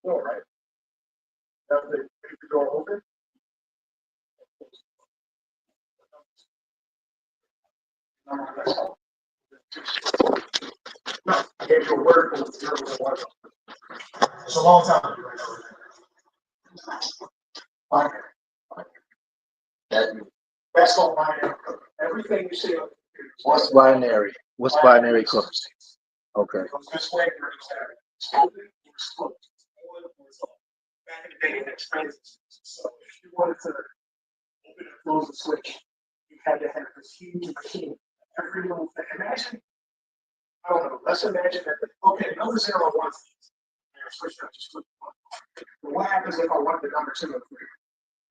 door, right? You have to leave the door open. No, I gave you a word for the 0 1. It's a long time ago. Fine. That's called binary code. Everything you see on the computer. What's binary? What's binary code? Okay. It goes this way, or this way. It's open or it's closed. Back in the day, it had transistors. So if you wanted to open and close the switch, you had to have this huge machine. Every little thing. Imagine, I don't know, let's imagine that, okay, number 0 1. Switch up just flip one. But what happens if I wanted the number 2 and 3?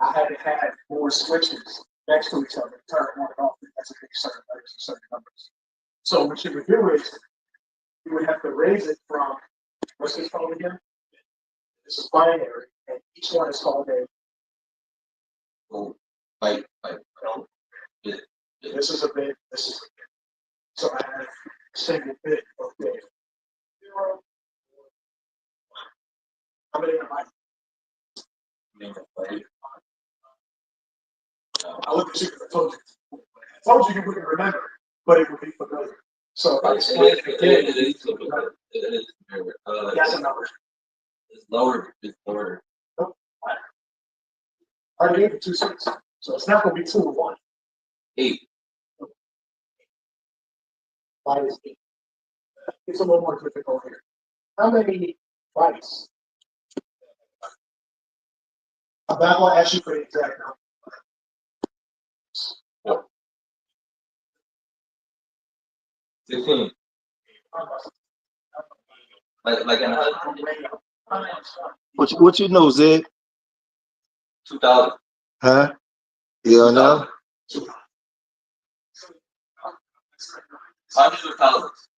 I had to have more switches next to each other to turn it on and off as it makes certain letters and certain numbers. So what you would do is you would have to raise it from, what's this called again? This is binary, and each one is called a. This is a bit, this is a bit. So I have a single bit of data. 0. How many am I? I looked at you because I told you. I told you you wouldn't remember, but it would be familiar. So if I explain it again, that's a number. It's lower. It's lower. Nope. I already gave you 2 6. So it's not going to be 2 or 1. 8. Minus 8. It's a little more difficult here. How many bytes? I'm not going to ask you for the exact number. No. 16. Like an What you know, Zed? 2000. Huh? You don't know? Hundreds of thousands.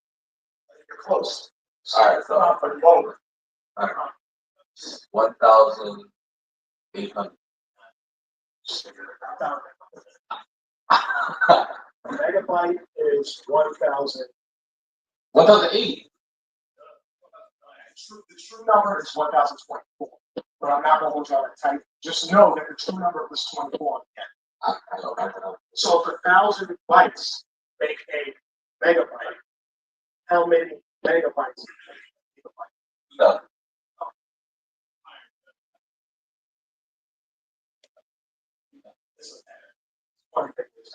You're close. All right, so But lower. 1,800. A megabyte is 1,000. 1,008. The true number is 1,024. But I'm not going to hold you on tight. Just know that the true number was 24 again. I know. So if 1,000 bytes make a megabyte, how many megabytes make a gigabyte? No. Funny thing is,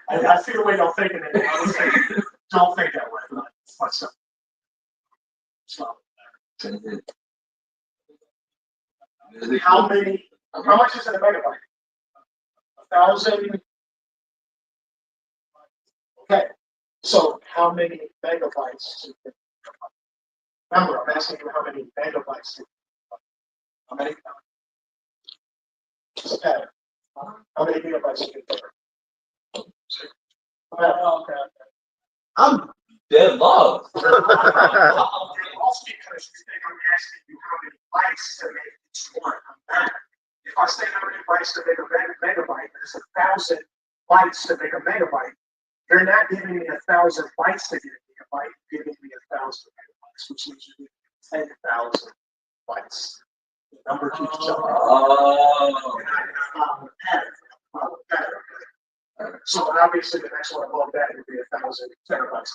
I see the way y'all thinking it. I would say, don't think that way. But it's much simpler. So, how much is in a megabyte? 1,000. Okay. So how many megabytes? Remember, I'm asking you how many megabytes. How many? Okay. How many gigabytes you get there? Okay. I'm dead low. Also because you think I'm asking you how many bytes to make each one. If I say how many bytes to make a megabyte, there's 1,000 bytes to make a megabyte. You're not giving me 1,000 bytes to get a gigabyte, you're giving me 1,000 megabytes, which means you're giving me 10,000 bytes. The number keeps jumping. So obviously the next one above that would be 1,000 terabytes.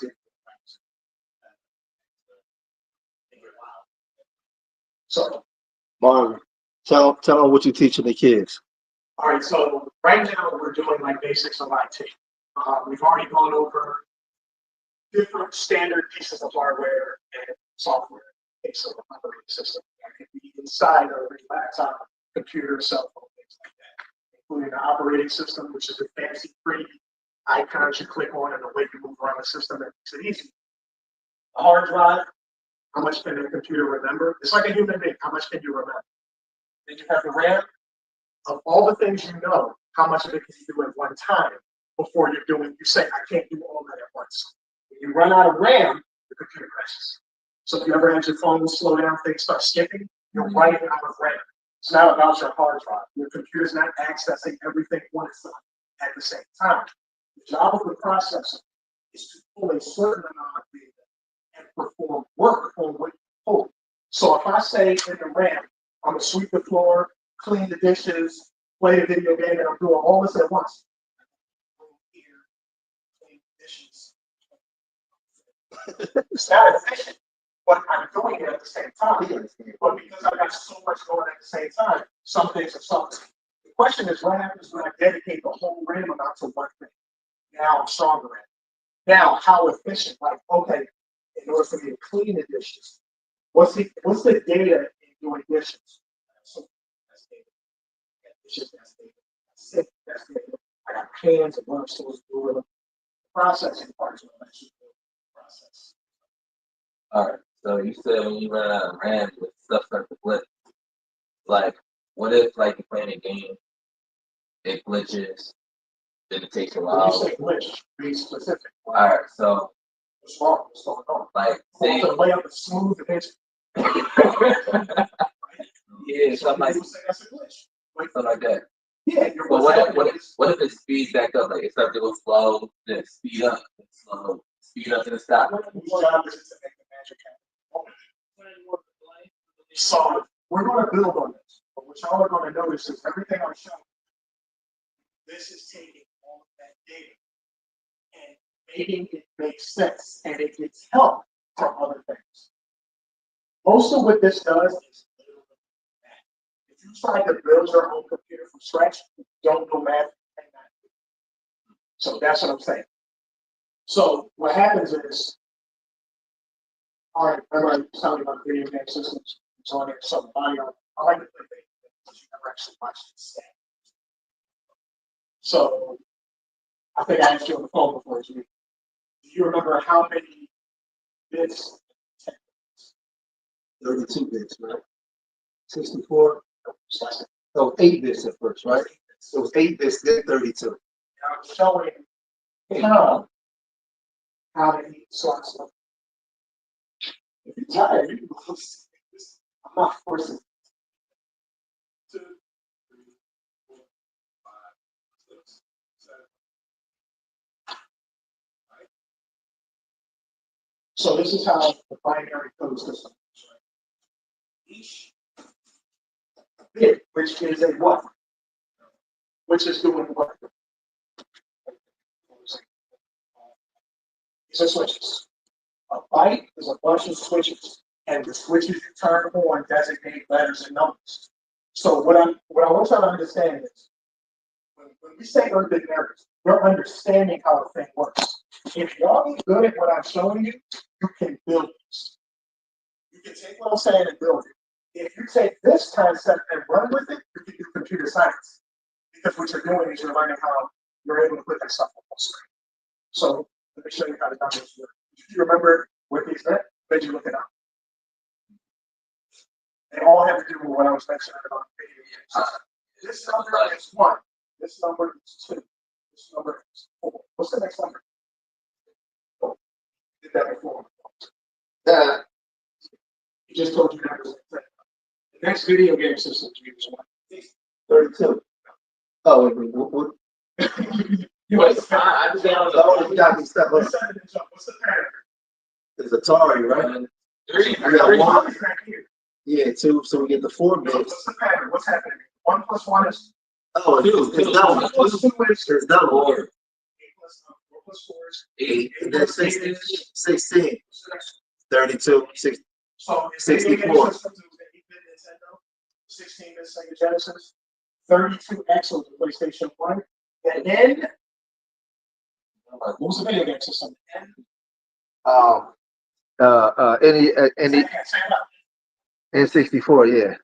So, Marvin, tell them what you're teaching the kids. all right, so right now we're doing like basics of IT. We've already gone over different standard pieces of hardware and software, case of operating system. That could be inside of a laptop, computer, cell phone, things like that, including the operating system, which is a fancy, pretty icons you click on and the way you move around the system that makes it easy. A hard drive, how much can a computer remember? It's like a human being, how much can you remember? Then you have the RAM. Of all the things you know, how much of it can you do at one time before you say, I can't do all that at once. When you run out of RAM, the computer crashes. So if you ever had your phone slow down, things start skipping, you're running out of RAM. It's not about your hard drive. Your computer's not accessing everything on its own at the same time. The job of the processor is to pull a certain amount of data and perform work on what you pull. So if I say in the RAM, I'm gonna sweep the floor, clean the dishes, play a video game, and I'm doing all this at once. Here, clean dishes. It's not efficient, but I'm doing it at the same time. But because I got so much going at the same time, some things are something. The question is, what happens when I dedicate the whole RAM amount to one thing? Now I'm stronger at it. Now, how efficient? Like, okay, in order for me to clean the dishes, what's the data in doing dishes? So that's data. Dishes, that's data. Sink, that's data. I got pans and what I'm supposed to do with them. Processing part is what I'm actually doing. Process. Alright, so you said when you run out of RAM with stuff start to glitch. Like, what if like you're playing a game, it glitches, then it takes a When you while. say glitch, be specific. Alright, so What's wrong? What's going on? like Say say the layup is smooth and it's yeah, something like people say that's a glitch. Like, something like that. yeah, you're But what if it speeds back up? Like it starts to go slow, then it speed up, then slow, speed up, and it stop. Whose job is it to make the magic happen? So we're going to build on this, but what y'all are going to notice is everything I'm showing. This is taking all of that data and making it make sense, and it gets help from other things. Most of what this does is build math. If you try to build your own computer from scratch, you don't know math. So that's what I'm saying. So what happens is, all right, remember I was telling you about video game systems? So I there's some audio. I like to play video games, but you never actually watch the stat. So I think I asked you on the phone before. Do you remember how many bits? 32 bits, right? 64. So 8 bits at first, right? So it was 8 bits, then 32. I'm showing how many slots. If you're tired, you can go see this. I'm not forcing. 2, 3, 4, 5, 6, 7. Right? So this is how the binary code system is, right? Each bit, which is a what? Which is doing what? These are switches. A byte is a bunch of switches, and the switches you turn on designate letters and numbers. So what I want y'all to understand is, when we say urban narratives, we're understanding how the thing works. If y'all get good at what I'm showing you, you can build this. You can take what I'm saying and build it. If you take this concept and run with it, you can do computer science. Because what you're doing is you're learning how you're able to put that stuff on the screen. So let me show you how the numbers work. Do you remember what these meant? Did you look it up? They all have to do with what I was mentioning about video games. This number is 1. This number is 2. This number is 4. What's the next number? 4. Did that before. He just told you that was the thing. The next video game system to use one. 32. Oh, what? I just Oh, you got me stuck on. What's the pattern? It's Atari, right? Three. I got 1. Right here. Yeah, 2. So we get the 4 bits. What's the pattern? What's happening? 1 plus 1 is Oh, it's double. 1 plus 2 is It's double. 4. 8 plus 4 is 8. And then 16. 16. 32. 6. So 64. Systems, it was an 8-bit Nintendo, 16-bit Sega Genesis, 32X was the PlayStation 1. And then, what was the video game system? Any Say it out. N64, yeah.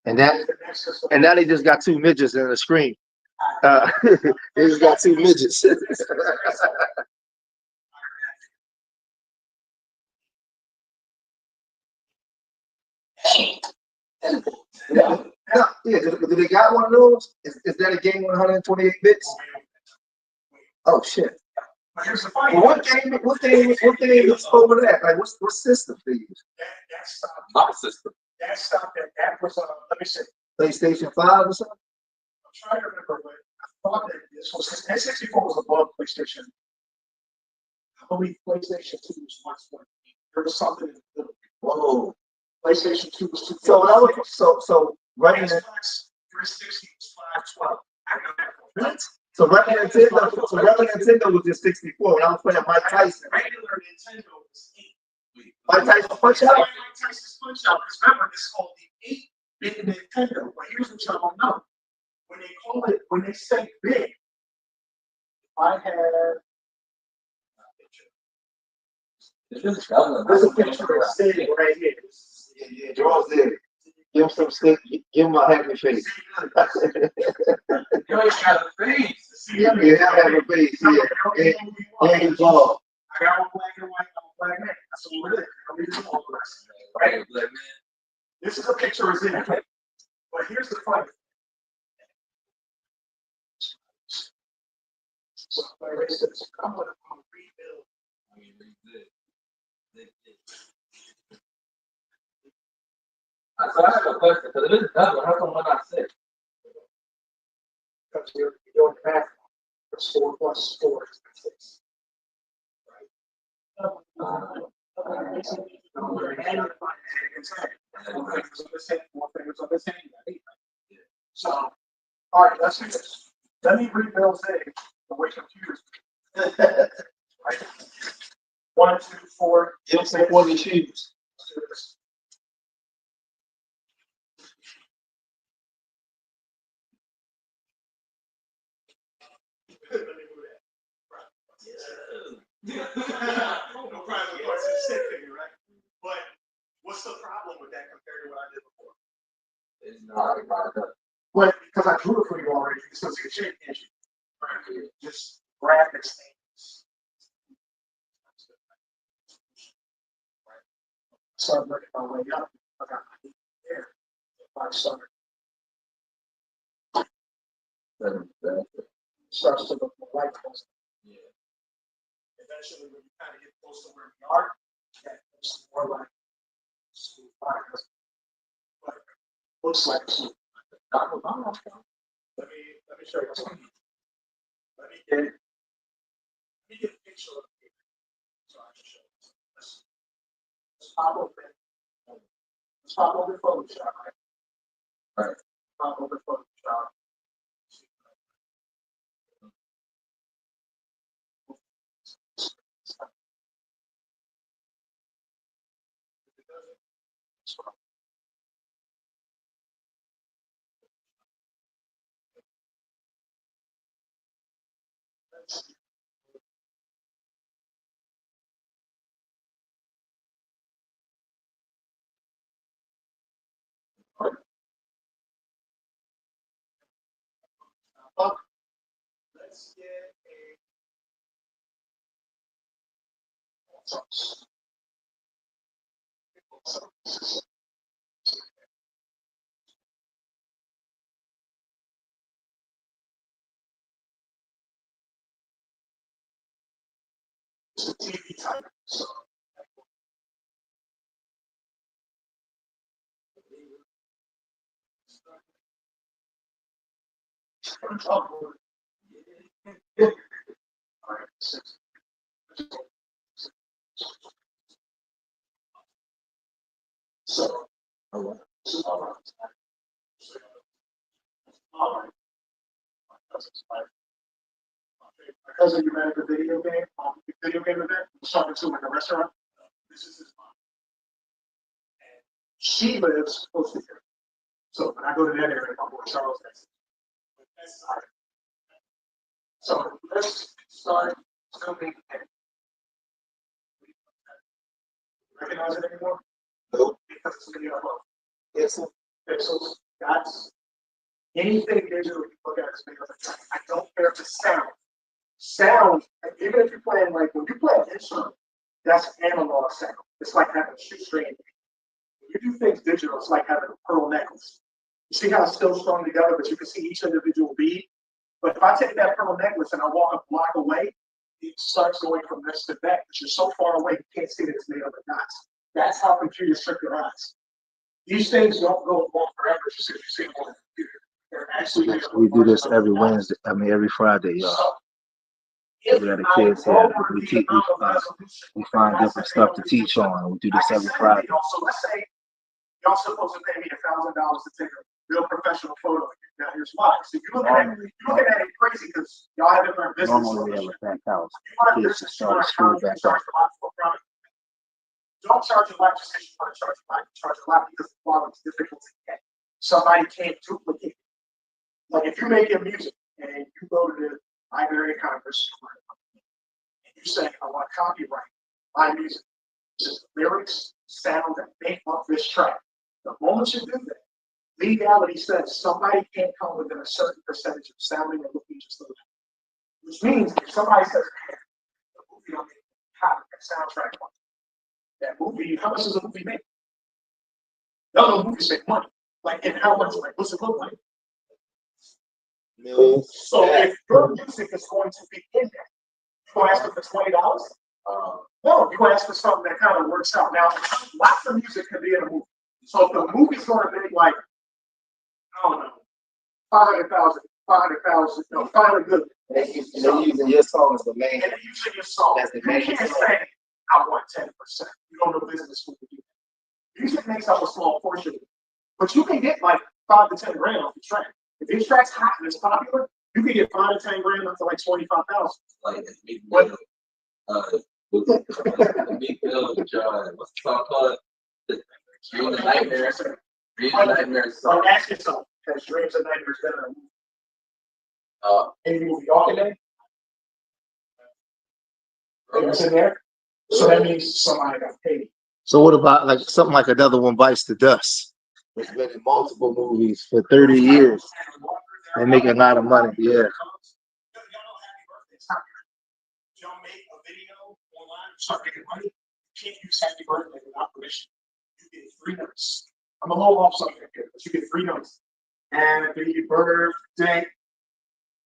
And that, The next system. and now they just got 2 midgets in the screen. They just got 2 midgets. Yeah, do they got one of those? Is that a game 128 bits? Oh shit. But here's the funny Well, what game is over that? Like what system they use? that stopped. My system. That stopped. That was let me see. PlayStation 5 or something? I'm trying to remember, but I thought that this was N64 was above PlayStation. I believe PlayStation 2 was 128. There was something in the middle. Whoa. PlayStation 2 was 2. So that was so running it. Xbox 360 was 512. I know that. What? So regular Nintendo was just 64. When I was playing Mike Tyson. Regular Nintendo was 8. Mike Tyson Punch Out. Mike Tyson's Punch Out. Because remember, it's called the 8-bit Nintendo. But here's what y'all don't know. When they say big, I had there's a picture of Sid right here. Yeah, Charles did. Give him some stick. Give him a happy face. You ain't got a face. Yeah, have a face. Yeah, and ball. I got one black and white, I'm a black man. That's all it is. I don't need to all the rest. Right, black man. This is a picture of Sid. But here's the funny thing. So Larry says, I'm gonna rebuild. So I have a question, because it is double, how come when I say? Because you're doing math. It's 4 plus 4 is 6. Right? So, all right, let's do this. Let me rebuild Zig the way computers do. Right? 1, 2, 4. Give him some pointy shoes. Let's do this. Let me move that. Right. No problem. It's a sick figure, right? But what's the problem with that compared to what I did before? It's not about that. Well, because I drew it for you already, you can still see the shape, can't you? Right. Just graphics things. Right. So I'm working my way up. I got my feet there. 5 summer starts to look more like this. Yeah. Eventually, when you kind of get close to where we are, that looks more like smooth lines. But it looks like smooth. Let me show you something. Let me get a picture of it. So I can show you. Let's pop open. Let's pop over Photoshop, right? Right. Pop over Photoshop. Let's get a it's a TV type. So all right, 6. So, all right. All right. My cousin, you met at the video game event. I was talking to him in a restaurant. This is his mom. And she lives close to here. So when I go to that area, I'm going to Charles, Texas. So let's start zooming in. Recognize it anymore? Nope. Because it's video above. Yes, sir. Pixels, dots, anything digital you look at is video. I don't care if it's sound. Sound, even if you're playing like when you play an instrument, that's analog sound. It's like having a shoestring. When you do things digital, it's like having a pearl necklace. You see how it's still strung together, but you can see each individual bead. But if I take that pearl necklace and I walk a block away, it starts going from this to that. But you're so far away, you can't see that it's made up of dots. That's how computers trick your eyes. These things don't go on forever just because you see them on the computer. They're actually We do this every Wednesday. Every Friday, y'all. So, We got the kids here. We find different stuff to teach on. We do this every Friday. So let's say y'all supposed to pay me $1,000 to take a real professional photo. Now here's why. So you're looking at it crazy because y'all haven't learned business. Normally we have a packed house. You learn Kids business, just you started learn school how to back charge up. a lot for product. Don't charge a lot just because you want to charge a lot. You charge a lot because the quality is difficult to get. Somebody can't duplicate it. Like if you're making music and you go to the Library of Congress and you say, I want to copyright my music, just lyrics, sound that make up this track. The moment you do that, legality says somebody can't come within a certain percentage of sounding and looking just like that. Which means if somebody says, man, the movie don't make copy that soundtrack on that movie, how much does a movie make? No, movies make money. Like, and how much? Like, what's it look like? Millions. So if your music is going to be in there, you gonna ask for $20? No, you gonna ask for something that kind of works out. Now, lots of music can be in a movie. So if the movie's gonna make like, I don't know, 500,000, no, 500 good. And they're using your song as the main. And they're using your song. That's the You main can't song. say, I want 10%. You don't know business when you do that. Music makes up a small portion, but you can get like 5 to 10 grand off the track. If this track's hot and it's popular, you can get 5 to 10 grand up to like 25,000. Like it's Big Bill. The Big Bill, what's the song called? Dreams and Nightmares. Dreams and Nightmares So song. ask yourself, has Dreams and Nightmares been in a movie? Any movie y'all in there? It was in there? So that means somebody got paid. So what about like something like Another One Bites the Dust? It's been in multiple movies for 30 years. They make a lot of money, yeah. You don't make a video online, start making money. You can't use Happy Birthday without permission. You get 3 notes. I'm a little off subject here, but you get 3 notes. Happy birthday.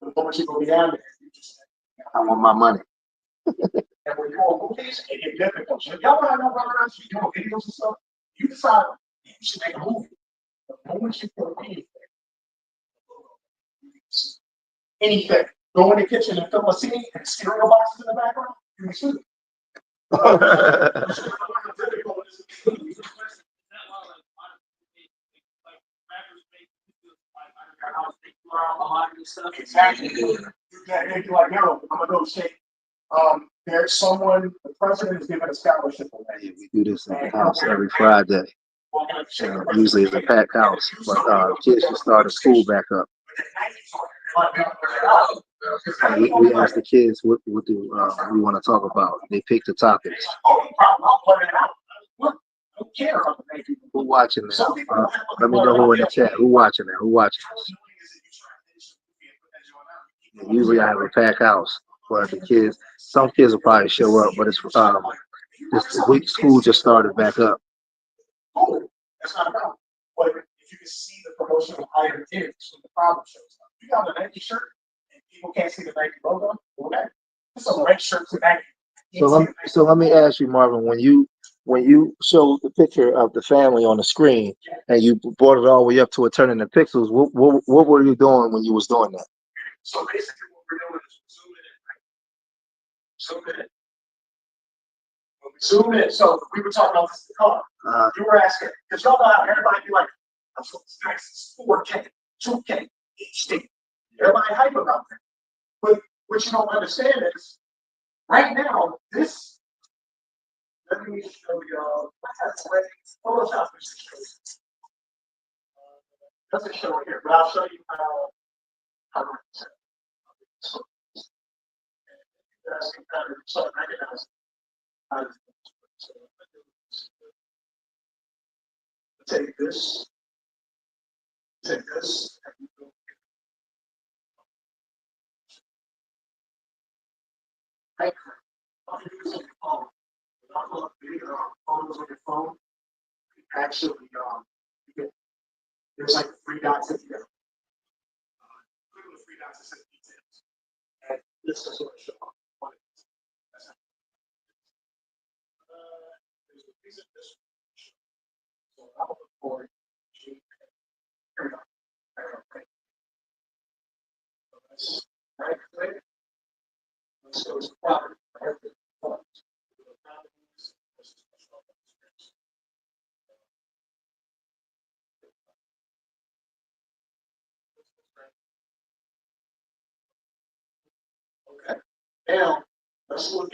The moment you go beyond there, you just I want my money. and when you're on movies, it gets difficult. So y'all want to know whether or not you doing videos and stuff, you decide you should make a movie. The moment you put anything, go in the kitchen and film a scene and cereal boxes in the background, you can shoot Exactly. You'd be like, no, I'm gonna go shake. There's someone, the president is giving a scholarship away. Yeah, we do this at the house every Friday. Usually it's a packed house, but kids just started school back up. And we ask the kids what do we want to talk about. They pick the topics. Who watching now? Let me know who in the chat. Who watching now? Who watching this? Usually I have a packed house, but the kids, some kids will probably show up, but it's this week school just started back up. Cool. That's not a problem. But if you can see the promotional item is when the problem shows up. You got a Nike shirt and people can't see the Nike logo, okay? It's a red shirt to Nike. So let me ask you, Marvin, when you showed the picture of the family on the screen and you brought it all the way up to it turning the pixels, what were you doing when you was doing that? So basically what we're doing is zoom in. When we zoom in, so we were talking about this in the car. You were asking, because y'all know how everybody be like, I'm so nice, 4K, 2K, HD. Everybody hype about that. But what you don't understand is, right now, this, let me show y'all, Photoshop is doesn't show it here, but I'll show you how it's so you guys can kind of start recognizing how it's take this, and you go. I'm using your phone. I'll pull up video photos on your phone. Actually, you get, there's like 3 dots at the end. Click on the 3 dots to set details. And this is what I show what it is. That's how there's a reason this one. So I'll look for G. Here we go. Okay. So that's right click. Let's go to property. Now, let's pull up,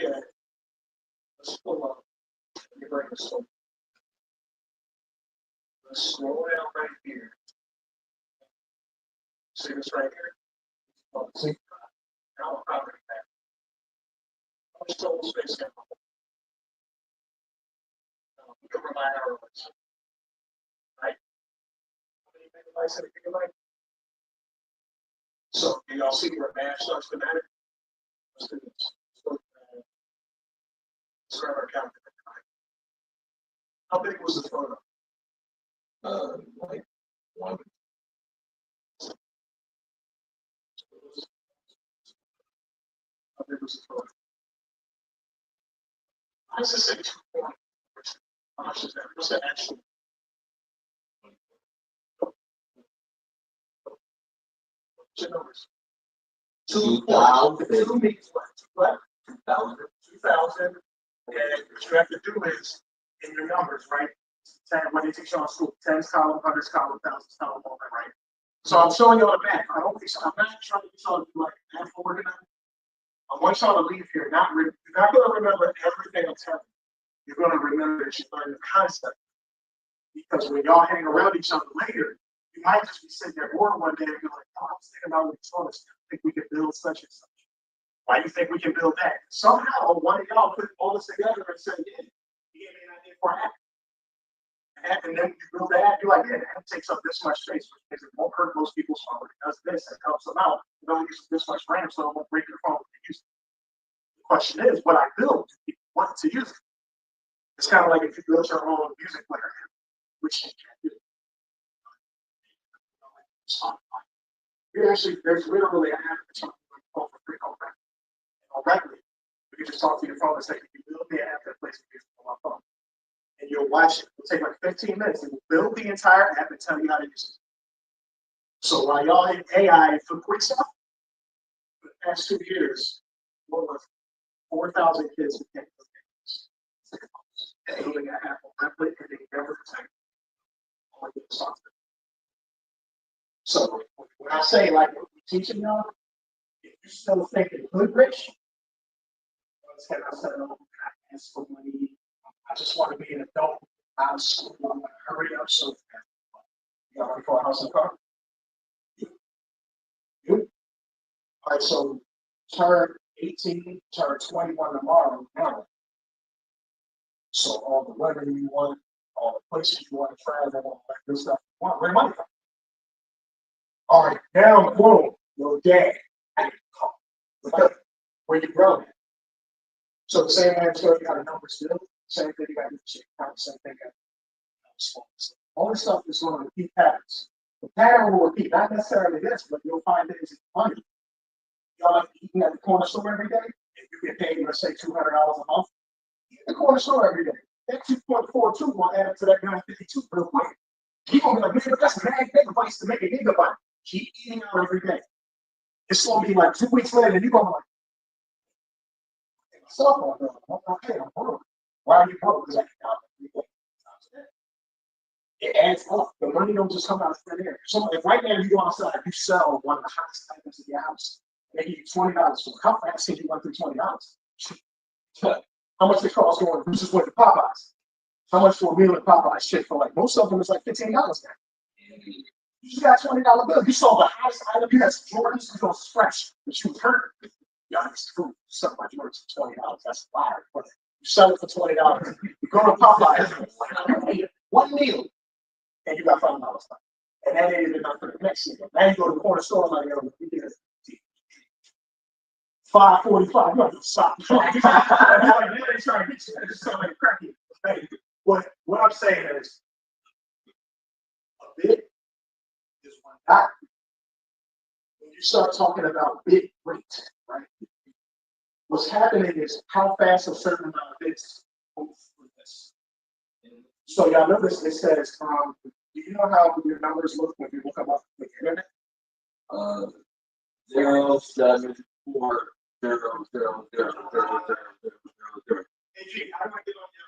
let me bring this up. Let's scroll down right here. See this right here? Oh, see? Now I'm property tax. How much total space have we? We can rely on our ones. Right? How many megabytes in a gigabyte? So, do y'all see where math starts to matter? Let's do this. Let's grab our calculator. How big was the photo? Like one. How big was the photo? I just say 2.4. How much is that? What's the actual? 2,000. 2 means what? 2,000. 2,000. And what you have to do is in your numbers, right? 10, when they teach you on school, tens column, hundreds column, thousands column, all that, right? So I'm showing you all the math. I don't think so. I'm not trying to get y'all to do like math organizing. I want y'all to leave here you're not going to remember everything I'm telling you. You're going to remember that you learned the concept. Because when y'all hang around each other later, you might just be sitting there bored one day and be like, oh, I was thinking about what you told us. I think we could build such and such. Why do you think we can build that? Somehow one of y'all put all this together and said, yeah, you gave me an idea for an app. And then you build the app, you're like, yeah, that takes up this much space, which means it won't hurt most people's phone. It does this, it helps them out. It only uses this much RAM, so it won't break your phone when you use it. The question is, what I build, do people want to use it? It's kind of like if you build your own music player, which you can't do. There's literally an app for something called for free called Rec. Directly, you can just talk to your phone and say, can you build me an app that plays music on my phone? And you'll watch it. It'll take like 15 minutes. It will build the entire app and tell you how to use it. So while y'all in AI for quick stuff, for the past 2 years, more than 4,000 kids have taken those games. Building an app on Replit and they never protect only the software. So when I say like what we're teaching y'all, if you're still thinking hood rich, I said, oh, I ask for money. I just want to be an adult out of school. I'm going to hurry up so fast. You got ready for a house and car? You? All right, so turn 18, turn 21 tomorrow. Now. So all the weather you want, all the places you want to travel, all that good stuff you want, where money from? All right, now, boom, your dad. Where you growing? So the same answer, you got a number still, same thing, you got to count, same thing, you got all this stuff is going to repeat patterns. The pattern will repeat, not necessarily this, but you'll find that it's money. Y'all like eating at the corner store every day? If you get paid, let's say $200 a month, eat at the corner store every day. That 2.42 will add up to that 952 real quick. Keep on like, nigga, that's a mad gigabytes to make a gigabyte. Keep eating out every day. It's going to be like 2 weeks later, and you're going to like, cell phone bill. Okay, I'm broke. Why are you broke? Because I can count every day. It adds up. The money don't just come out of thin air. So if right now you go outside, you sell one of the hottest items in your house, they give you $20 for it. How fast can you run through $20? How much it costs going versus with the Popeyes? How much for a meal at Popeyes? Shit, for like most of them, it's like $15 now. You just got $20 bill. You saw the hottest item. You had Jordans, you don't scratch, but you hurt. Y'all used to sell my Jordans for $20. That's fire. But you sell it for $20. You go to Popeyes, one meal, and you got $5 left. And that ain't even enough for the next meal. Now you go to the corner store, like, yo, you get it. $5.45. You have to stop. Trying to get you. Just sound like cracky. Hey, what I'm saying is, a bit is one dot. When you start talking about bit rate, right? What's happening is how fast a certain amount of bits moves through this. So y'all notice it says, do you know how your numbers look when you look up the internet? 0, 7, 4, 0, 0, 0, 0, 0, 0, 0. Hey, G, how do I get on your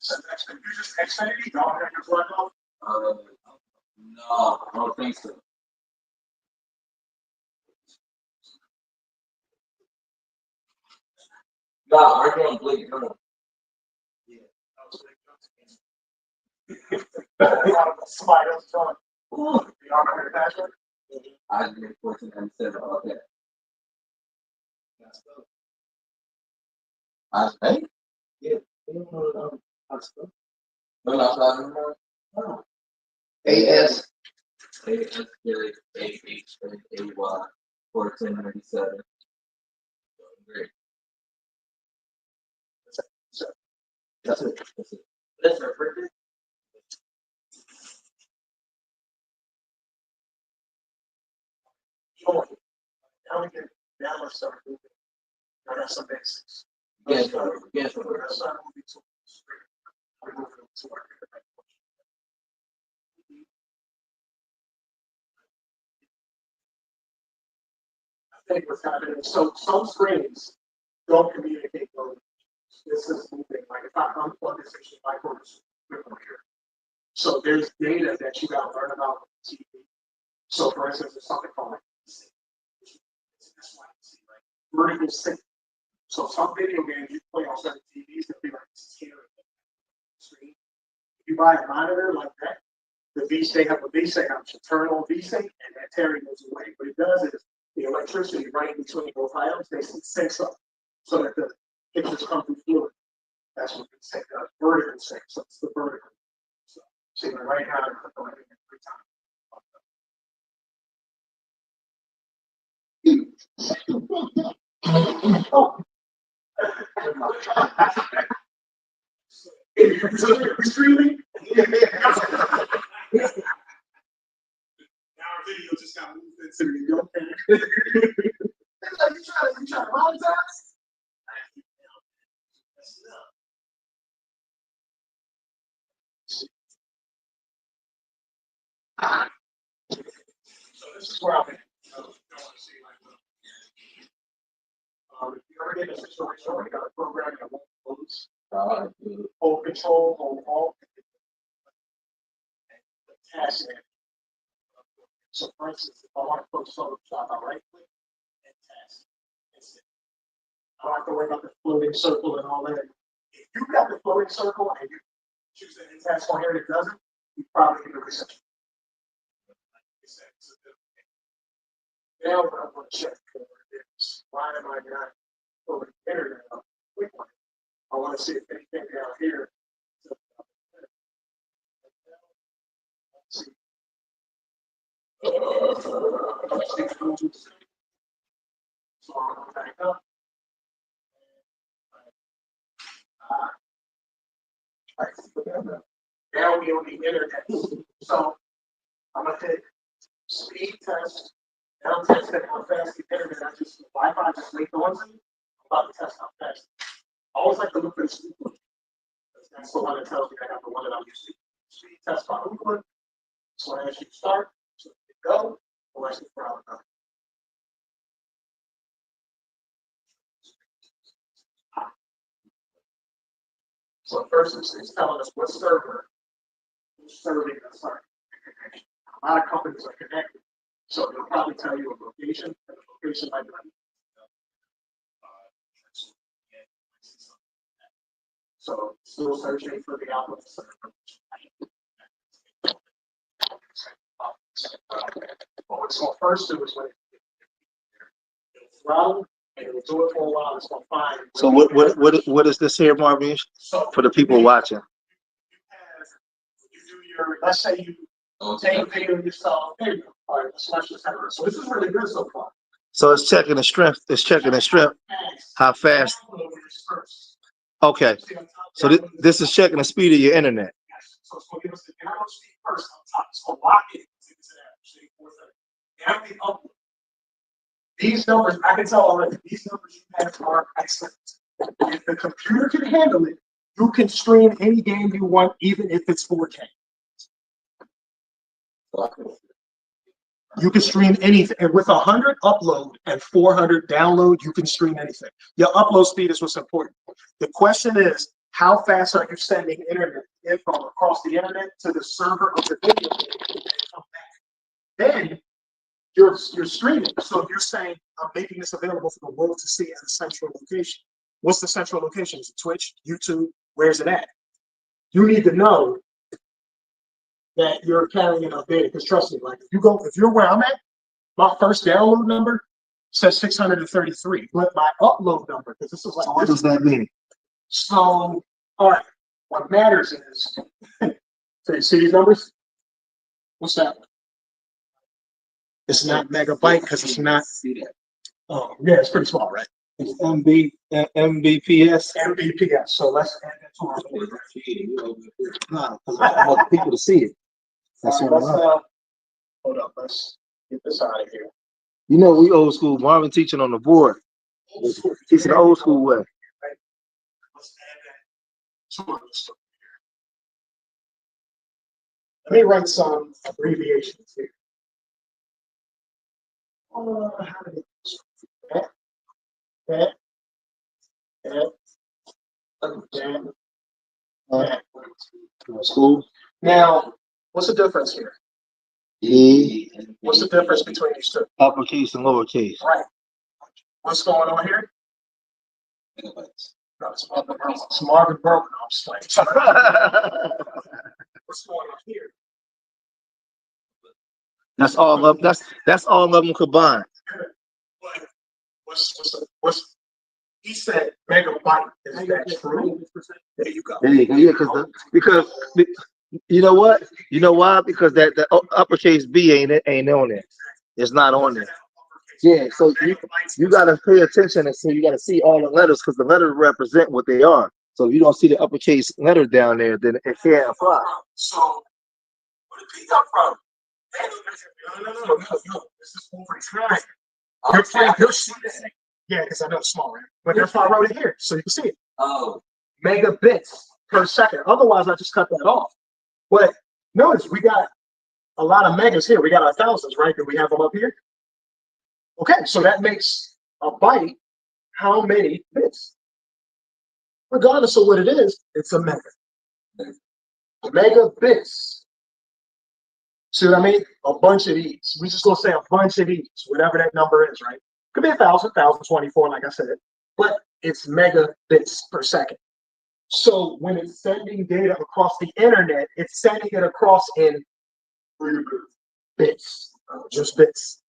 So that's been, you just Xfinity, y'all have your plug off. No, I don't think so. No, I'm going Blake. No. Somebody else joined. Y'all remember the password? I just made 1497. Okay. I think. Yeah. No, no, no. AS. AY 1497. Great. That's it. That's it. That's our birthday. Join. Now we can, now let's start moving. I got some basics. Yes, Let's yes, start moving to we're moving to our I think what's happening, so some screens don't communicate well. This is moving, like if I unplug this issue, my cord is quicker here. So there's data that you gotta learn about with TV. So for instance, there's something called like vertical sync. So some video games you play on certain TVs that be like scary screen. If you buy a monitor like that, the V-Sync have a V-Sync option. Turn on V-Sync and that tearing goes away. What it does is the electricity right between both items, they sync up so that the pictures come through fluid. That's what we say, vertical sync. So it's the vertical. So see, right now, I'm clicking every time. Oh. Streaming? Now our video just got moved into the okay. You trying to monetize? So this is where I'm at. Don't want to see like if you ever get a situation where you got a program that won't close, hold control, hold alt, the task manager. So for instance, if I want to close Photoshop, I right click and task. That's it. I don't have to worry about the floating circle and all that. If you've got the floating circle and you choose the task on here and it doesn't, you probably need a reset. Now I'm going to check for this. Why am I not over the internet? I want to see if anything down here. So I'm going to back up. Now we on the internet. So I'm going to hit speed test. Now I'm testing how fast the internet. I just Wi-Fi just linked on to me. I'm about to test how fast. I always like to look for the speed. That's the one that tells me I got the one that I'm using. Speed test by Ookla. So as you start, so you go, unless you browse out. So first it's telling us what server is serving us our connection. A lot of companies are connected. So it'll probably tell you a location, and the location might be. So still searching for the outlet server. But what's going first do is when it'll throttle and it'll do it for a while, it's going to find. So what is this here, Marvin? So For the people watching. You do your, let's say you take a video yourself. There you go. All right, let's watch this ever. So this is really good so far. So it's checking the strength. It's checking the strength. How fast? Okay. So this is checking the speed of your internet. Yes. So it's going to give us the download speed first on top. It's going to lock it. Now we upload. These numbers, I can tell already, these numbers you have are excellent. If the computer can handle it, you can stream any game you want, even if it's 4K. You can stream anything. And with 100 upload and 400 download, you can stream anything. Your upload speed is what's important. The question is, how fast are you sending internet info across the internet to the server of the video game and come back? Then you're streaming. So you're saying, I'm making this available for the world to see at a central location. What's the central location? Is it Twitch, YouTube? Where's it at? You need to know that you're carrying enough data. Because trust me, like if you're where I'm at, my first download number says 633, but my upload number, because this is like, So what does that mean? so, all right, what matters is, so you see these numbers? What's that one? It's not megabyte because it's not, oh, yeah, it's pretty small, right? It's Mbps. Mbps, so let's add that to our. No, because I want people to see it. That's what I Let's, want. hold up, let's get this out of here. You know, we old school. Marvin teaching on the board. Teaching the old school way. Let's add that to our list. Let me write some abbreviations here. How to get this? School. Now, what's the difference here? E. What's the difference between these two? Uppercase and lowercase. Right. What's going on here? No, it's Marvin Berman. It's Marvin Berman. I'm just playing. What's going on here? That's all of that's all of them combined. But what's he said megabyte? Is that true? There you go. There you go. Yeah, because you know what? You know why? Because that uppercase B ain't on there. It's not on there. Yeah, so you gotta pay attention and so you gotta see all the letters because the letters represent what they are. So if you don't see the uppercase letter down there, then it can't apply. So where did P come from? No. This is over time. You'll see that. Yeah, because I know it's small, right? But that's why I wrote it here, so you can see it. Oh, Megabits per second. Otherwise, I just cut that off. But notice we got a lot of megas here. We got our thousands, right? Do we have them up here? Okay, so that makes a byte how many bits? Regardless of what it is, it's a mega. Megabits. See what I mean? A bunch of these. We just gonna say a bunch of these, whatever that number is, right? Could be 1,000, 1,024, like I said, but it's megabits per second. So when it's sending data across the internet, it's sending it across in bits, just bits.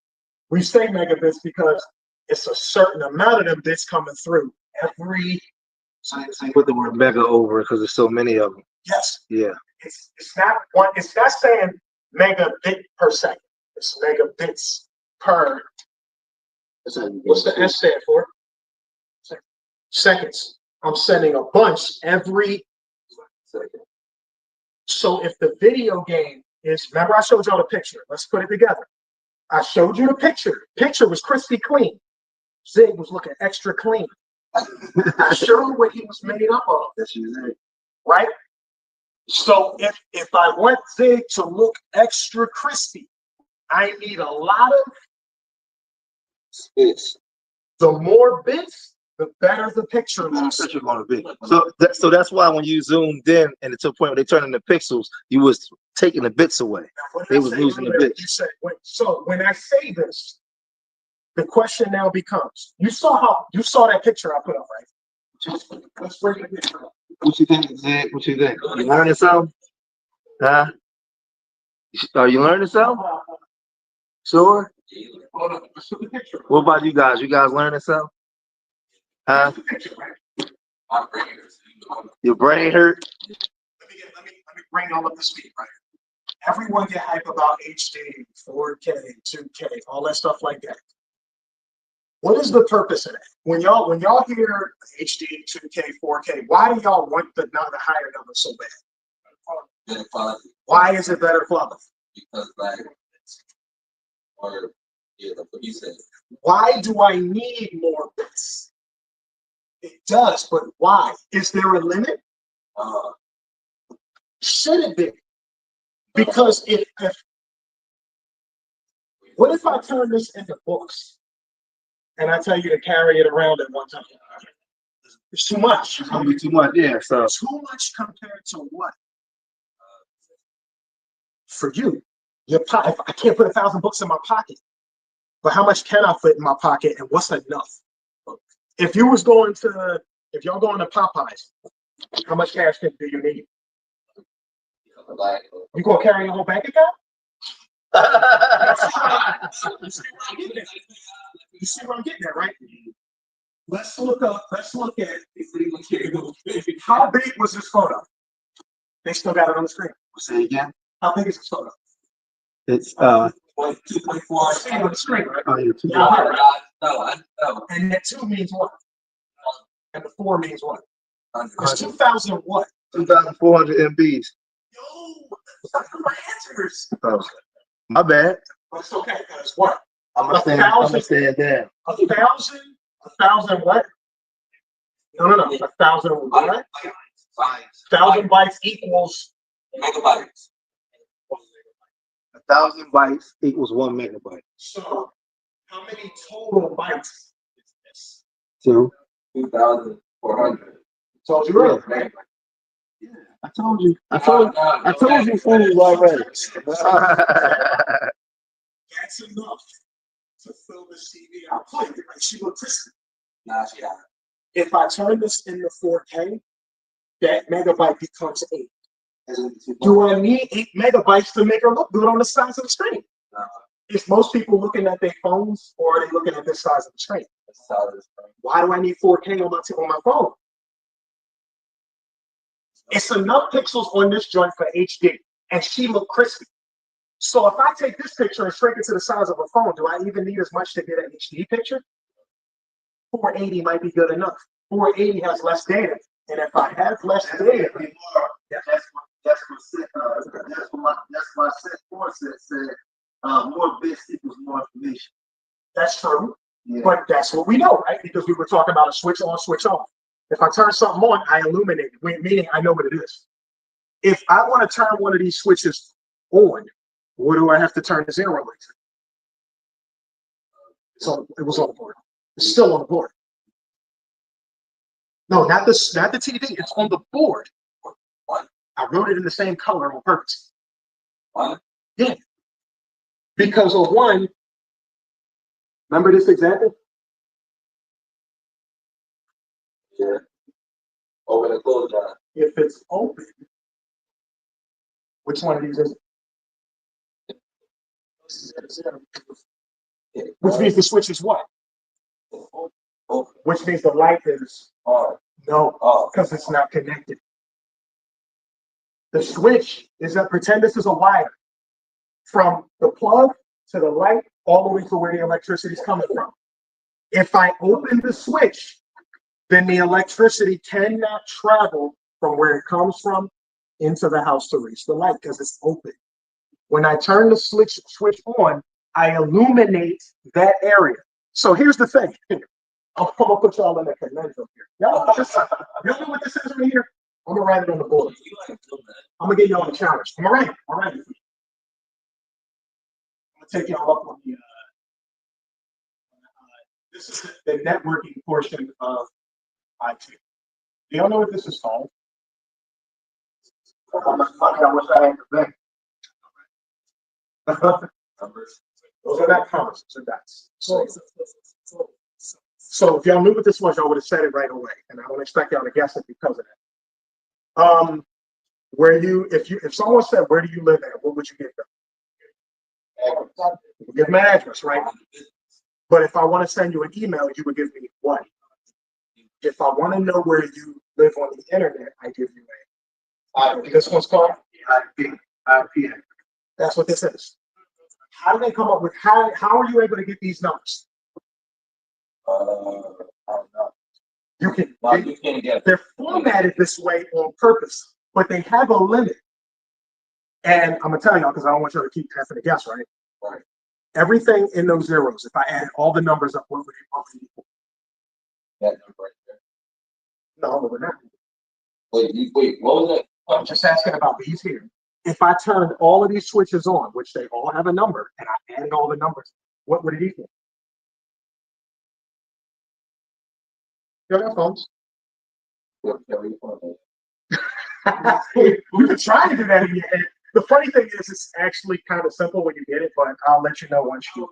We say megabits because it's a certain amount of them bits coming through every. So put the word mega over because there's so many of them. Yes. Yeah. It's not one. It's not saying megabit per second. It's megabits per. What's the S stand for? Seconds. I'm sending a bunch every second. So if the video game is, remember I showed y'all the picture. Let's put it together. I showed you the picture. Picture was crispy clean. Zig was looking extra clean. I showed what he was made up of. Right? So if I want Zig to look extra crispy, I need a lot of Bits. the more bits, the better the picture looks. Gonna be. So that's why when you zoomed in and it to a point where they turned into pixels, you was taking the bits away. They was losing the bits. You said, so when I say this, the question now becomes: you saw that picture I put up, right? Let's bring the picture up. What you think, Zed? What you think? You learning something? Huh? Are you learning something? Sure. Hold on, let's put the picture up. What about you guys? You guys learning something? Huh? The picture, right? my brain hurts. Your brain hurt? Let me bring y'all up to speed, right? Everyone get hype about HD, 4K, 2K, all that stuff like that. What is the purpose of that? When y'all hear HD, 2K, 4K, why do y'all want the higher number so bad? Better quality Why is it better quality? because like, or yeah, that's what you said. Why do I need more bits? It does, but why? Is there a limit? Should it be? Because what if I turn this into books and I tell you to carry it around at one time? It's too much. It's gonna be too much. Yeah. So Too much compared to what? For you, if I can't put 1,000 books in my pocket, but how much can I fit in my pocket, and what's enough? If y'all going to Popeyes, how much cash do you need? You gonna carry your whole bank account? You see where I'm getting at, right? Let's look at how big was this photo? They still got it on the screen. say again. How big is this photo? It's 2.4. See it on the screen, right? oh, yeah, I know. And that 2 means what? And the 4 means what? It's 100. 2,000 what? 2,400 MBs. Yo, that's my answers. Oh, my bad. But it's okay, because what? I'm gonna stand down. 1,000 what? No. 1,000 what? 1,000 bytes equals Megabytes. 1,000 bytes equals 1 megabyte. so. How many total bytes is this? 2. 2,400. Told you earlier. Right? I told you. I told you fools already. That's enough to fill the CV out. Like she looks this. Nah, she got If I turn this into 4K, that megabyte becomes 8. Do I need 8 megabytes to make her look good on the size of the screen? No. Is most people looking at their phones, or are they looking at this size of the screen? Why do I need 4K on my phone? It's enough pixels on this joint for HD, and she look crispy. So if I take this picture and shrink it to the size of a phone, do I even need as much to get an HD picture? 480 might be good enough. 480 has less data, and if I have less data, That's what set four said. More bits equals more information. that's true. Yeah. But that's what we know, right? Because we were talking about a switch on, switch off. If I turn something on, I illuminate it, meaning I know what it is. If I want to turn one of these switches on, what do I have to turn the 0 into? So it was on the board. It's still on the board. No, not the TV. It's on the board. I wrote it in the same color on purpose. What? Yeah. Because of 1. Remember this example? Yeah. Open and close that. If it's open, which one of these is it? Which means the switch is what? Open. Which means the light is On. no, Off. because it's not connected. The switch is pretend this is a wire from the plug to the light all the way to where the electricity is coming from. If I open the switch, then the electricity cannot travel from where it comes from into the house to reach the light because it's open. When I turn the switch on, I illuminate that area. So here's the thing. I'm gonna put y'all in a conundrum here. Y'all know what this is right here? I'm gonna write it on the board. I'm gonna get y'all a challenge. I'm gonna write it. I'm gonna take y'all up on the this is the networking portion of IT. Do y'all know what this is called? I wish I had the bank. Numbers. Those are not commas, those are dots. So if y'all knew what this was, y'all would have said it right away. And I don't expect y'all to guess it because of that. If someone said, where do you live at, what would you give them? You give them an address, right? But if I want to send you an email, you would give me what? If I want to know where you live on the internet, I give you this one's called IP. That's what this is. How do they come up with how are you able to get these numbers? I don't know. You can You can't get. they're formatted this way on purpose, but they have a limit. And I'm gonna tell y'all because I don't want y'all to keep having to guess, right? Right. Everything in those zeros, if I add all the numbers up, what would it equal? That number right there. No, it would not. Wait, what was it? I'm just asking about these here. If I turned all of these switches on, which they all have a number, and I added all the numbers, what would it equal? You have phones. We could try to do that in your head. The funny thing is, it's actually kind of simple when you get it, but I'll let you know once you.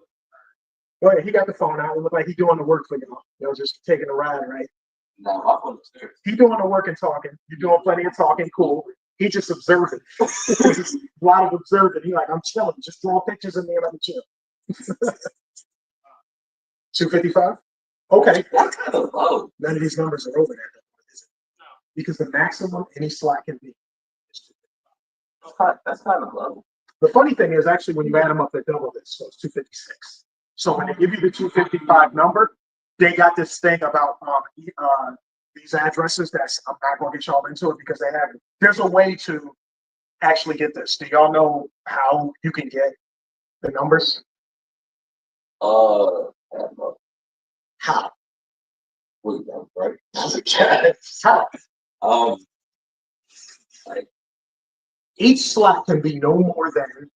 Go ahead. He got the phone out. It looked like he's doing the work for you. Just taking a ride, right? No, my phone is serious. He doing the work and talking. You're doing plenty of talking. Cool. He just observing. A lot of observing. He like, I'm chilling. Just draw pictures of me and I'm chill. 255. Okay. That's kind of low. None of these numbers are over there, is it? No. Because the maximum any slot can be is 255. That's kind of low. The funny thing is, actually, when you add them up, they double this, so it's 256. So when they give you the 255 number, they got this thing about these addresses that's I'm not going to get y'all into it because they have. There's a way to actually get this. Do y'all know how you can get the numbers? How? Wait, right? How? Like Each slot can be no more than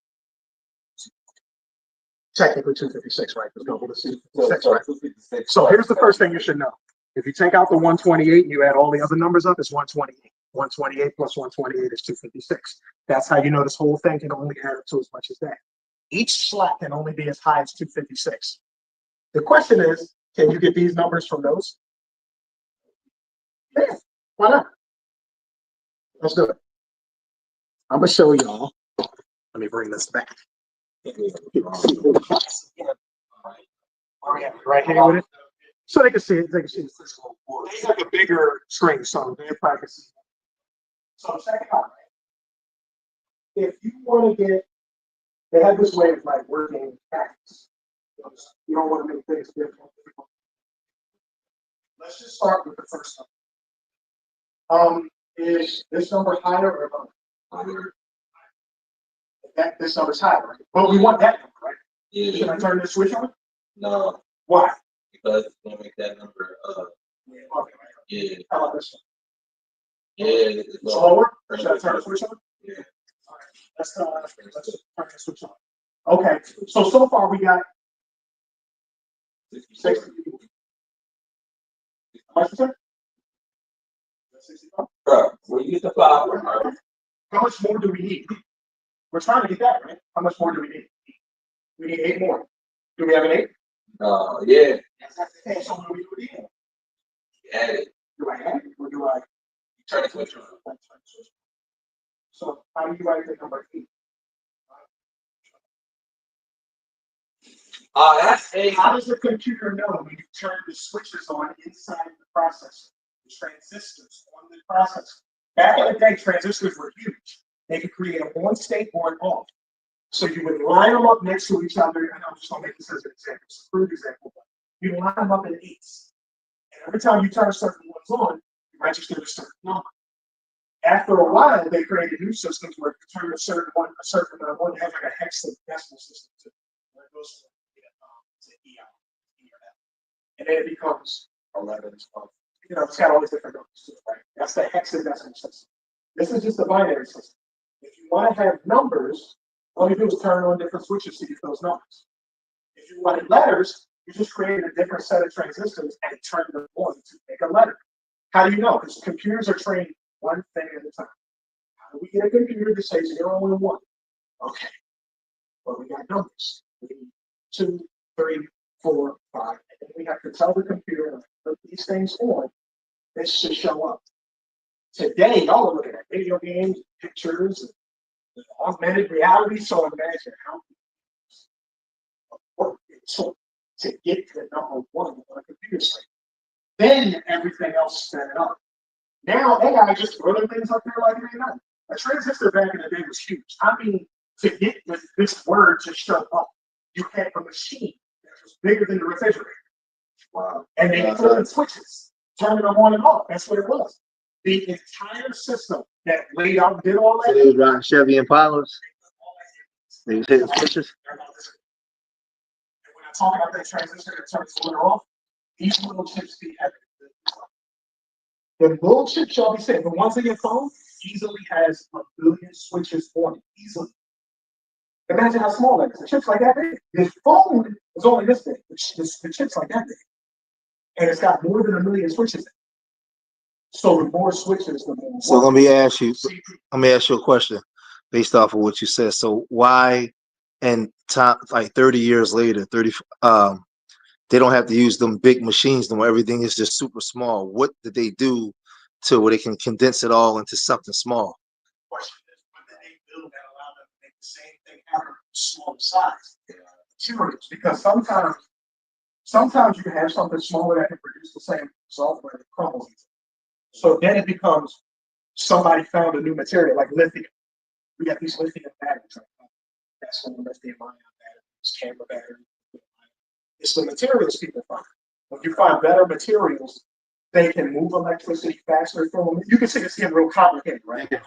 technically 256, right? There's no to 256, right? 256. So here's the first thing you should know. If you take out the 128 and you add all the other numbers up, it's 128. 128 plus 128 is 256. That's how you know this whole thing can only add up to as much as that. Each slot can only be as high as 256. The question is, can you get these numbers from those? Yeah, why not? Let's do it. I'm gonna show y'all. Let me bring this back. Right here with it. So they can see it. They can see the physical board. It's like a bigger screen, so they probably can see. So check it out. If you want to get, they have this way of like working facts. You don't want to make things difficult. Let's just start with the first number. Is this number higher or lower? Higher. This number's higher, right? But we want that number, right? Yeah. Should I turn this switch on? No, Why? because it's gonna make that number Yeah. Okay. yeah. How about this one? Yeah, it's Slower? Should I turn the switch on? Yeah. All right. Let's turn the switch on. Okay. So far we got 60. How much is it? 65. Bro, we use the flower. How much more do we need? We're trying to get that, right? How much more do we need? We need 8 more. Do we have an 8? Yeah. Okay, so what do we do with the 8? Add it. Do I add it or do I Turn the switch on. So how do you write the number 8? That's 8. How does the computer know when you turn the switches on inside the processor? The transistors on the processor. Back in the day, transistors were huge. They could create a on state or an off. So you would line them up next to each other, and I'm just going to make this as an example. It's a crude example, but you line them up in 8s. And every time you turn certain ones on, you register a certain number. After a while, they created new systems where you turn a certain one has like a hexadecimal system too. Where it goes from to EI, and then it becomes 11 and 12. It's got all these different numbers too, right? That's the hexadecimal system. This is just a binary system. If you want to have numbers, all you do is turn on different switches to get those numbers. If you wanted letters, you just created a different set of transistors and turned them on to make a letter. How do you know? Because computers are trained one thing at a time. How do we get a computer to say 0 and 1? Okay. Well, we got numbers. We need 2, 3, 4, 5. And then we have to tell the computer to put these things on. This should show up. Today, y'all are looking at video games, pictures, and augmented reality. So imagine how work it took to get to the number 1 on a computer screen. Then everything else set up. Now AI just throwing things up there like it ain't nothing. A transistor back in the day was huge. I mean, to get this word to show up, you had a machine that was bigger than the refrigerator. Wow. And they flipped switches, turning them on and off. That's what it was. The entire system that laid out and did all that. So they was riding Chevy Impalas. They was hitting switches. And when I talk about that transistor that turns on and off, these little chips be heavy. The little chip shall be said, the ones in your phone easily has 1 billion switches on it, easily. Imagine how small that is. The chip's like that big. This phone is only this big. The chip's like that big. And it's got more than 1 million switches in it. So the more switches, the more. So let me ask you a question based off of what you said. So why, and time like 30 years later, they don't have to use them big machines no more. Everything is just super small. What did they do to where they can condense it all into something small? Question is, what did they build that allowed them to make the same thing happen smaller size? Materials, because sometimes you can have something smaller that can produce the same result, but it crumbles. So then it becomes somebody found a new material like lithium. We got these lithium batteries. That's when lithium ion batteries, camera batteries. It's the materials people find. When you find better materials, they can move electricity faster from them. You can see it's getting real complicated, right? They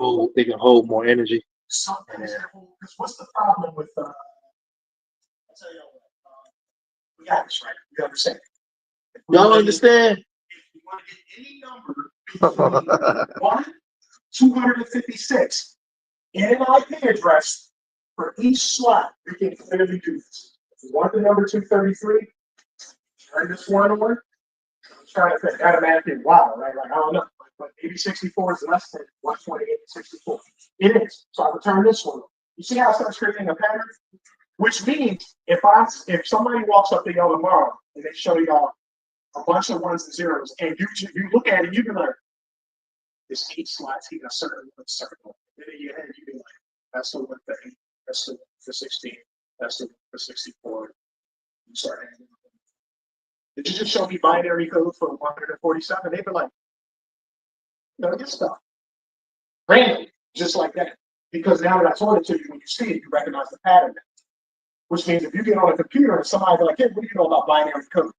can hold more energy. Something is because what's the problem with I'll tell you what, we got this right. You understand? Y'all understand? If you want to get any number between 1, 256, and an IP address for each slot, you can clearly do this. If you want the number 233, turn this one on. I'm trying to think automatically, wow, right? Like, I don't know. But maybe 64 is less than 128 and 64. It is. So I would turn this one on. You see how it starts creating a pattern? Which means if somebody walks up to y'all tomorrow and they show y'all a bunch of ones and zeros, and you look at it, you can learn this 8 slots here, a certain circle. Then in your head, you be like, that's the one for 8, that's the one for 16, that's the one for 64. You start adding. Did you just show me binary code for 147? They'd be like, this stuff. Random, just like that. Because now that I told it to you, when you see it, you recognize the pattern. Which means if you get on a computer and somebody's like, hey, what do you know about binary code?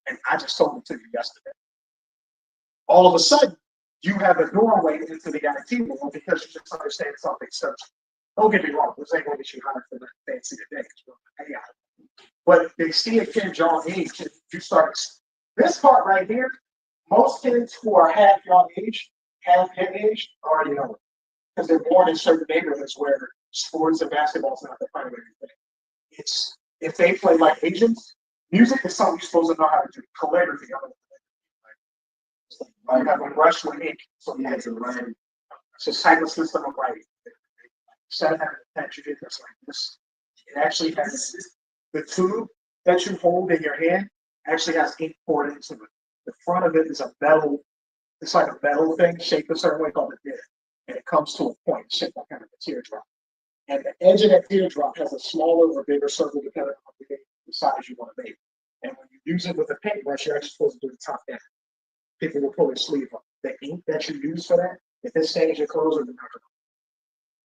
And I just told it to you yesterday. All of a sudden, you have a doorway into the IT world because you just understand something such. Don't get me wrong, this ain't going to get you hired for that fancy today. But they see a kid your age, and you start this part right here. Most kids who are half your age already know it because they're born in certain neighborhoods where sports and basketball is not the primary thing. It's if they play like Asians, music is something you're supposed to know how to do. Calligraphy, you have a brush with ink, so you have to write. It's a type of system of writing. Instead of having a pen, you get this like this. It actually has the tube that you hold in your hand actually has ink poured into it. The front of it is a metal, it's like a metal thing shaped a certain way called a dip. And it comes to a point shaped like kind of a teardrop. And the edge of that teardrop has a smaller or bigger circle depending on the size you want to make. And when you use it with a paintbrush, you're actually supposed to do the top down. People will pull their sleeve up. The ink that you use for that, if it stains your clothes, you're not going to.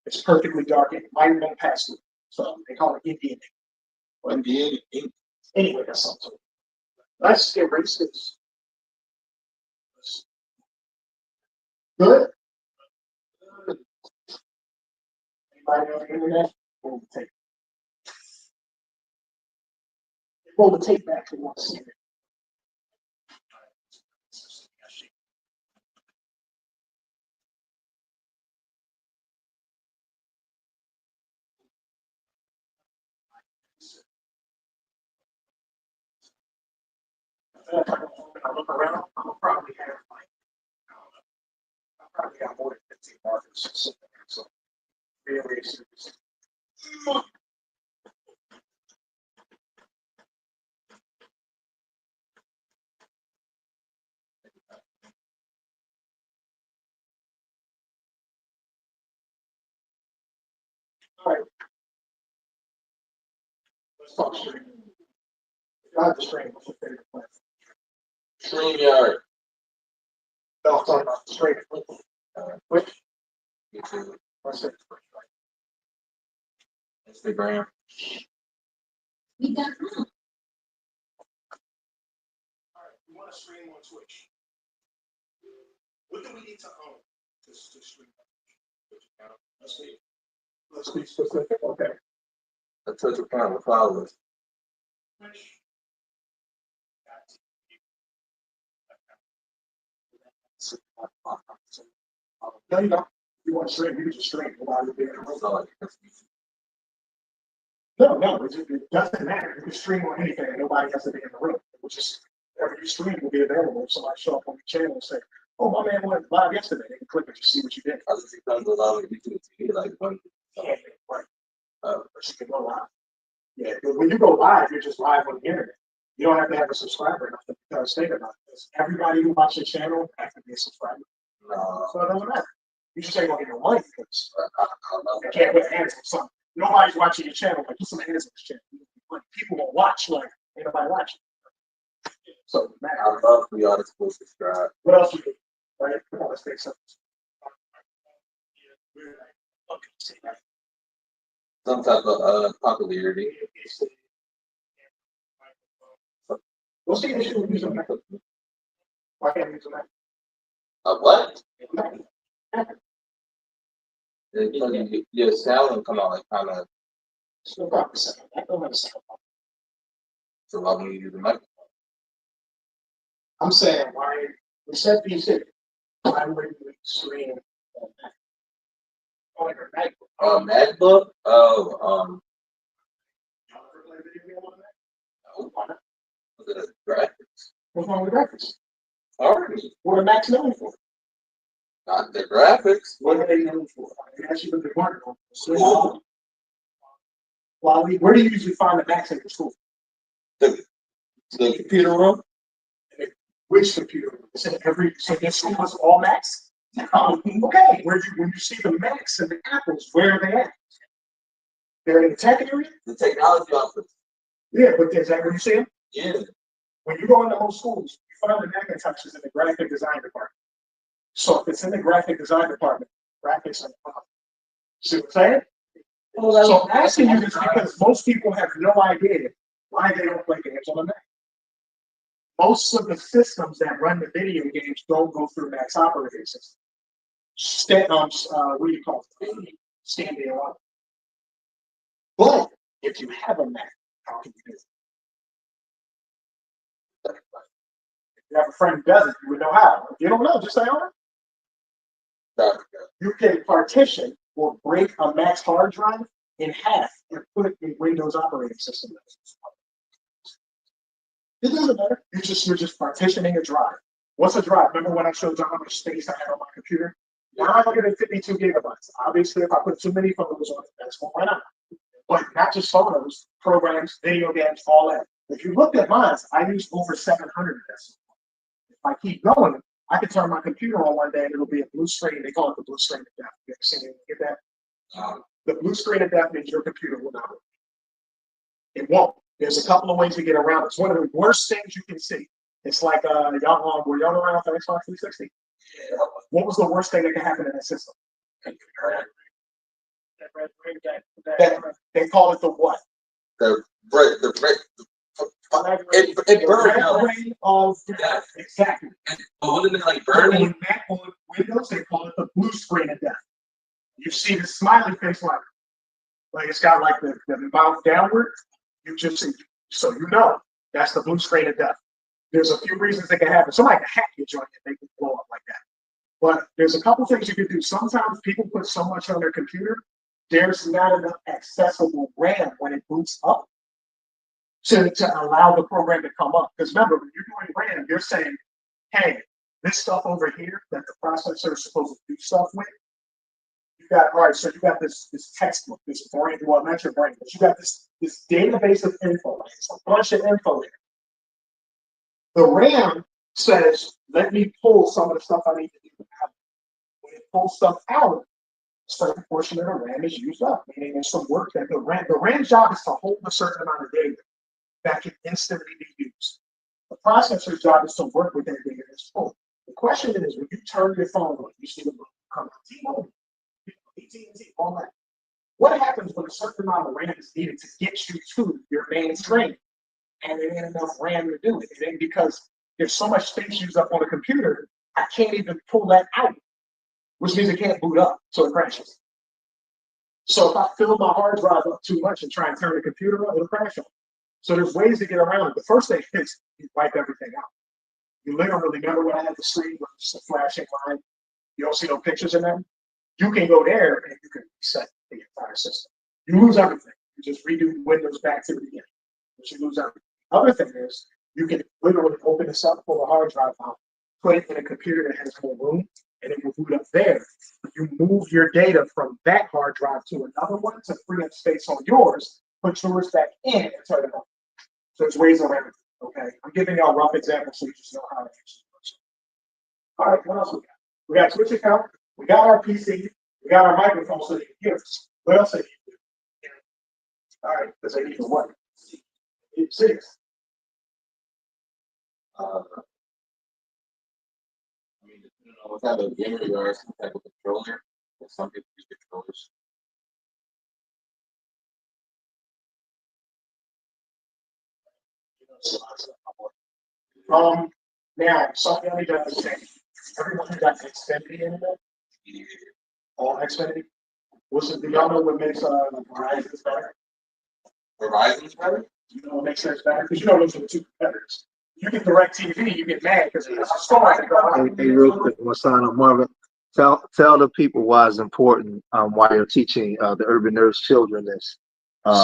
It's perfectly dark and light won't pass through. So they call it Indian ink. Or Indian ink. Anyway, that's something. Let's erase this. Good. Anybody on the internet? Roll the tape. Roll the tape back to one second. I look around, I'll probably have like, I don't know, I'll probably have more than 15 markers. So, really serious. All right. Let's talk streaming. I have the stream. What's your favorite platform? StreamYard. No, I'm talking about the streaming. Which? YouTube. What's it? Instagram. We got All right. We want to stream on Twitch. What do we need to own to stream on Twitch? Let's be specific. Okay. A Twitch account with followers. Twitch. No, you don't. You want to stream, you can just stream. Nobody will be in the room. No, it doesn't matter. You can stream on anything and nobody has to be in the room. It will just, whatever you stream will be available. If somebody show up on your channel and say, Oh, my man went live yesterday. They can click it to see what you did. I just becomes a lot of YouTube TV, like one. Yeah, right. Uh, But you can go live. Yeah, but when you go live, you're just live on the internet. You don't have to have a subscriber enough to think about this. Everybody who watches your channel have to be a subscriber. no, So it doesn't matter. You just ain't gonna get no money because I don't know. you can't put hands on something. Nobody's watching your channel, like, put some hands on this channel. Like, people will watch, like, ain't nobody watching. So, man, I'd love for y'all to still subscribe. what else you do? Right? Come on, let's take some. Some type of popularity. What's the issue with using Mac? Why can't I use a Mac? What? Mac. Your sound will come out like kind of. It's no problem. I don't have a second problem. So why would you use the mic? I'm saying, why, we said PC, why wouldn't we stream on Mac? On your MacBook. MacBook? Oh, Y'all ever play video game on a Mac? no. Why not? The graphics. What's wrong with graphics? Already. What are Macs known for? Not the graphics. What are they known for? I mean, actually, what they're working on. So, well, where do you usually find the Macs in your school? The computer room? Which computer? Is it so your school has all Macs? Okay, when you see the Macs and the Apples, where are they at? They're in the tech area? The technology office. Yeah, but is that where you see them? Yeah. When you go into most schools, you find the Macintoshes in the graphic design department. So if it's in the graphic design department, graphics are fine. See what I'm saying? So I'm asking you this because most people have no idea why they don't play games on the Mac. Most of the systems that run the video games don't go through Mac's operating system. What do you call it? Standing alone. But if you have a Mac, how can you do it? If you have a friend who doesn't, you would know how. If you don't know, just say, all right. You can partition or break a Mac's hard drive in half and put it in Windows operating system. It doesn't matter. You're just partitioning a drive. What's a drive? Remember when I showed you how much space I had on my computer? Now I'm looking at 52 gigabytes. Obviously, if I put too many photos on it, that's what went on. But not just photos, programs, video games, all that. If you look at mine, I use over 700 of this. If I keep going, I can turn my computer on one day and it'll be a blue screen. They call it the blue screen of death. You ever seen it? Get that? The blue screen of death means your computer will not work. It won't. There's a couple of ways to get around it. It's one of the worst things you can see. It's like y'all were y'all around for Xbox 360? Yeah. What was the worst thing that could happen in that system? They call it the what? It burned out. Of Yeah. exactly. But wasn't it like burning? On Mac on Windows, they call it the blue screen of death. You see the smiley face like it's got like the mouth downward. You just see, so you know that's the blue screen of death. There's a few reasons that can happen. Somebody can hack your joint and make it blow up like that. But there's a couple things you can do. Sometimes people put so much on their computer, there's not enough accessible RAM when it boots up to allow the program to come up. Because remember, when you're doing RAM, you're saying, hey, this stuff over here that the processor is supposed to do stuff with, you got, all right, so you got this textbook, this brain, well, not your brain, but you got this database of info, like it's a bunch of info here. The RAM says, let me pull some of the stuff I need to do. When it pulls stuff out, a certain portion of the RAM is used up, meaning there's some work that the RAM's job is to hold a certain amount of data that can instantly be used. The processor's job is to work with that data that's full. The question is, when you turn your phone on, you see the come on, T-Mobile, AT&T, all that. What happens when a certain amount of RAM is needed to get you to your main screen? And there ain't enough RAM to do it. It ain't because there's so much space used up on a computer, I can't even pull that out, which means it can't boot up, so it crashes. So if I fill my hard drive up too much and try and turn the computer on, it'll crash on. So there's ways to get around it. The first thing is you wipe everything out. You literally, remember when I had the screen with the flashing line? You don't see no pictures in them? You can go there and you can reset the entire system. You lose everything. You just redo Windows back to the beginning. But you lose everything. Other thing is, you can literally open this up, pull a hard drive out, put it in a computer that has more room, and it will boot up there. You move your data from that hard drive to another one to free up space on yours, put yours back in and turn it on. So there's ways around it, okay? I'm giving y'all rough examples so you just know how it actually works. All right, what else we got? We got Twitch account, we got our PC, we got our microphone so they can hear us. What else they need to do? All right, because they need to what? They need to see us. I mean, depending on what type of gamer you are, some type of controller. Some people use controllers. Now, something I need to understand. Everyone who got Xfinity in there, all Xfinity, do y'all know what makes Verizon's better? Verizon's better? You know what makes theirs better? Because you know those are the two competitors. You get DirecTV, you get mad because it's a store. Hey, real quick, I'm gonna sign up, Marvin. Tell the people why it's important. Why you're teaching the Urban Nerds children this. So a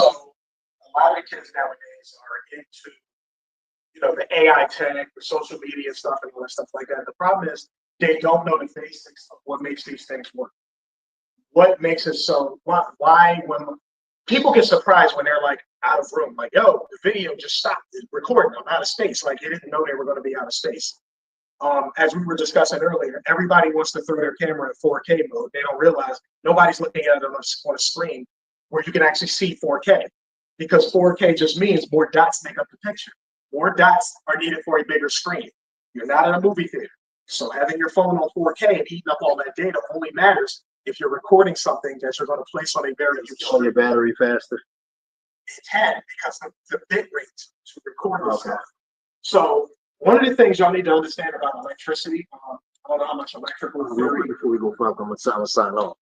lot of the kids nowadays are into, the AI tech, the social media stuff, and all that stuff like that. The problem is they don't know the basics of what makes these things work. What makes it so? Why when people get surprised when they're like out of room, like, yo, the video just stopped recording. I'm out of space. Like they didn't know they were going to be out of space. As we were discussing earlier, everybody wants to throw their camera in 4K mode. They don't realize nobody's looking at it on a screen where you can actually see 4K, because 4K just means more dots make up the picture. More dots are needed for a bigger screen. You're not in a movie theater. So having your phone on 4K and eating up all that data only matters if you're recording something that you're going to place on a very huge on your battery faster. It can, because of the bit rate to record this stuff. So one of the things y'all need to understand about electricity, I don't know how much electrical. Before we go further, I'm gonna sign off.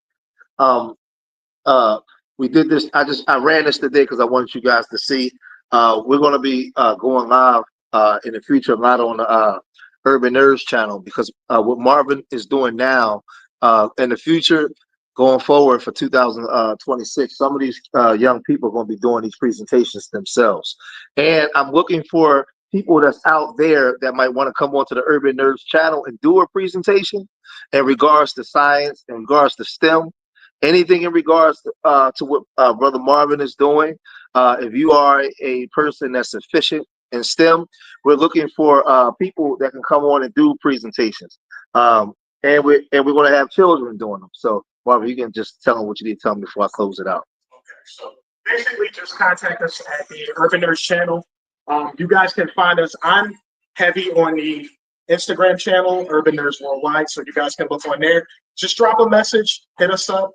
We did this. I ran this today because I wanted you guys to see. We're gonna be going live in the future, not on the Urban Nerds channel, because what Marvin is doing now in the future, going forward for 2026, some of these young people are going to be doing these presentations themselves. And I'm looking for people that's out there that might want to come onto the Urban Nerds channel and do a presentation in regards to science, in regards to STEM, anything in regards to what Brother Marvin is doing. If you are a person that's efficient in STEM, we're looking for people that can come on and do presentations. And we're going to have children doing them. So, Marvin, you can just tell them what you need to tell them before I close it out. Okay, so basically just contact us at the Urban Nerds channel. You guys can find us. I'm heavy on the Instagram channel, Urban Nerds Worldwide, so you guys can look on there. Just drop a message, hit us up,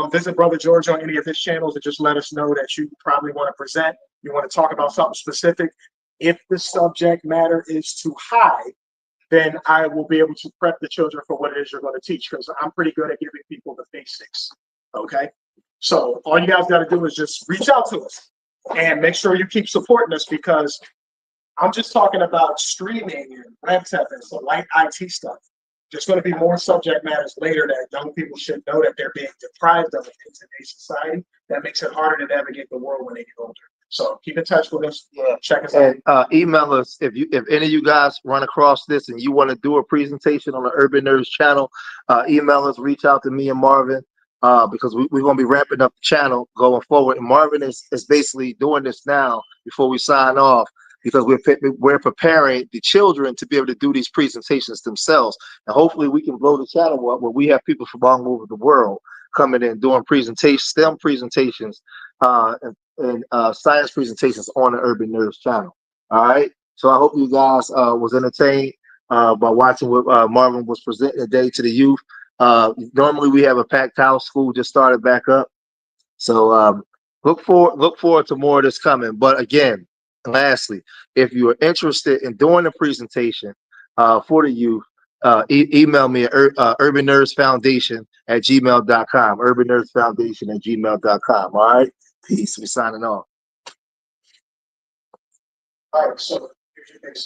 visit Brother George on any of his channels, and just let us know that you probably want to present, you want to talk about something specific. If the subject matter is too high, then I will be able to prep the children for what it is you're going to teach, because I'm pretty good at giving people the basics, okay? So all you guys got to do is just reach out to us and make sure you keep supporting us, because I'm just talking about streaming and RevTech and some light IT stuff. There's going to be more subject matters later that young people should know that they're being deprived of in today's society. That makes it harder to navigate the world when they get older. So keep in touch with us. Check us out. And email us if any of you guys run across this and you want to do a presentation on the Urban Nerds channel. Email us, reach out to me and Marvin, because we're going to be ramping up the channel going forward. And Marvin is basically doing this now before we sign off, because we're preparing the children to be able to do these presentations themselves. And hopefully we can blow the channel up where we have people from all over the world coming in doing presentations, STEM presentations, and science presentations on the Urban Nerds channel. All right. So I hope you guys was entertained by watching what Marvin was presenting today to the youth. Normally we have a packed house. School just started back up. So look forward to more of this coming. But again, lastly, if you are interested in doing a presentation for the youth, email me at urbannerdsfoundation@gmail.com. urbannerdsfoundation@gmail.com. All right. Peace. We're signing off. All right, so here's your next